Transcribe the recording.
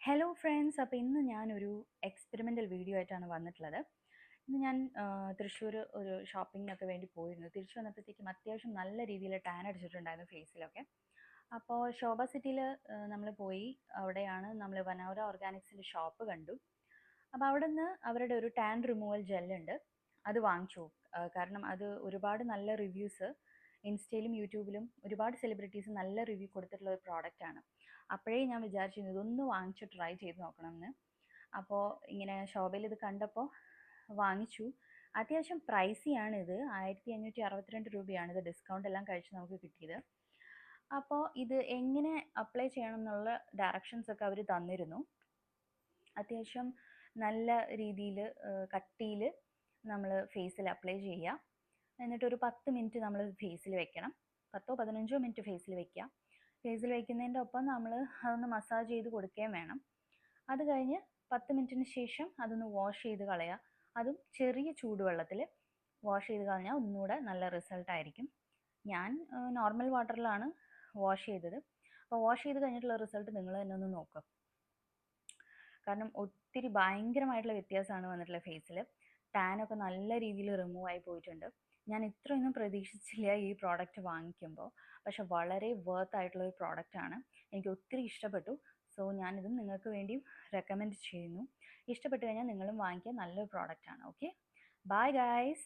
Hello friends, അപ്പോൾ ഇന്ന് ഞാനൊരു എക്സ്പെരിമെൻ്റൽ വീഡിയോ ആയിട്ടാണ് വന്നിട്ടുള്ളത്. ഇന്ന് ഞാൻ തൃശ്ശൂർ ഒരു ഷോപ്പിങ്ങിനൊക്കെ വേണ്ടി പോയിരുന്നു. തിരിച്ചു വന്നപ്പോഴത്തേക്കും അത്യാവശ്യം നല്ല രീതിയിൽ ടാൻ അടിച്ചിട്ടുണ്ടായിരുന്നു ഫേസിലൊക്കെ. അപ്പോൾ ശോഭ സിറ്റിയിൽ നമ്മൾ പോയി. അവിടെയാണ് നമ്മൾ വനൗര ഓർഗാനിക്സിൻ്റെ ഷോപ്പ് കണ്ടു. അപ്പോൾ അവിടെ നിന്ന് അവരുടെ ഒരു ടാൻ റിമൂവൽ ജെല്ലുണ്ട്, അത് വാങ്ങിച്ചു. കാരണം അത് ഒരുപാട് നല്ല റിവ്യൂസ് ഇൻസ്റ്റയിലും യൂട്യൂബിലും ഒരുപാട് സെലിബ്രിറ്റീസ് നല്ല റിവ്യൂ കൊടുത്തിട്ടുള്ള ഒരു പ്രോഡക്റ്റാണ്. അപ്പോഴേ ഞാൻ വിചാരിച്ചിരുന്നു ഇതൊന്ന് വാങ്ങിച്ച് ട്രൈ ചെയ്ത് നോക്കണമെന്ന്. അപ്പോൾ ഇങ്ങനെ ഷോപ്പിൽ ഇത് കണ്ടപ്പോൾ വാങ്ങിച്ചു. അത്യാവശ്യം പ്രൈസിയാണ് ഇത്. 1562 രൂപയാണ് ഇത് ഡിസ്കൗണ്ട് എല്ലാം കഴിച്ച് നമുക്ക് കിട്ടിയത്. അപ്പോൾ ഇത് എങ്ങനെ അപ്ലൈ ചെയ്യണം എന്നുള്ള ഡയറക്ഷൻസ് ഒക്കെ അവർ തന്നിരുന്നു. അത്യാവശ്യം നല്ല രീതിയിൽ കട്ടിയിൽ നമ്മൾ ഫേസിൽ അപ്ലൈ ചെയ്യുക. എന്നിട്ടൊരു 10 മിനിറ്റ് നമ്മൾ ഫേസിൽ വെക്കണം. 10-15 മിനിറ്റ് ഫേസിൽ വെക്കുക. ഫേസിൽ വയ്ക്കുന്നതിൻ്റെ ഒപ്പം നമ്മൾ അതൊന്ന് മസാജ് ചെയ്ത് കൊടുക്കുകയും വേണം. അത് കഴിഞ്ഞ് 10 മിനിറ്റിന് ശേഷം അതൊന്ന് വാഷ് ചെയ്ത് കളയുക. അതും ചെറിയ ചൂടുവെള്ളത്തിൽ വാഷ് ചെയ്ത് കളഞ്ഞാൽ ഒന്നുകൂടെ നല്ല റിസൾട്ടായിരിക്കും. ഞാൻ നോർമൽ വാട്ടറിലാണ് വാഷ് ചെയ്തത്. അപ്പോൾ വാഷ് ചെയ്ത് കഴിഞ്ഞിട്ടുള്ള റിസൾട്ട് നിങ്ങൾ തന്നെ ഒന്ന് നോക്കുക. കാരണം ഒത്തിരി ഭയങ്കരമായിട്ടുള്ള വ്യത്യാസമാണ് വന്നിട്ടുള്ളത് ഫേസിൽ. ടാനൊക്കെ നല്ല രീതിയിൽ റിമൂവ് ആയി പോയിട്ടുണ്ട്. ഞാൻ ഇത്രയൊന്നും പ്രതീക്ഷിച്ചില്ല ഈ പ്രോഡക്റ്റ് വാങ്ങിക്കുമ്പോൾ. പക്ഷെ വളരെ വർത്ത് ആയിട്ടുള്ള ഒരു പ്രോഡക്റ്റാണ്. എനിക്ക് ഒത്തിരി ഇഷ്ടപ്പെട്ടു. സോ ഞാനിതും നിങ്ങൾക്ക് വേണ്ടിയും റെക്കമെൻഡ് ചെയ്യുന്നു. ഇഷ്ടപ്പെട്ട് കഴിഞ്ഞാൽ നിങ്ങളും വാങ്ങിക്കുക. നല്ലൊരു പ്രോഡക്റ്റാണ്. Okay, bye guys.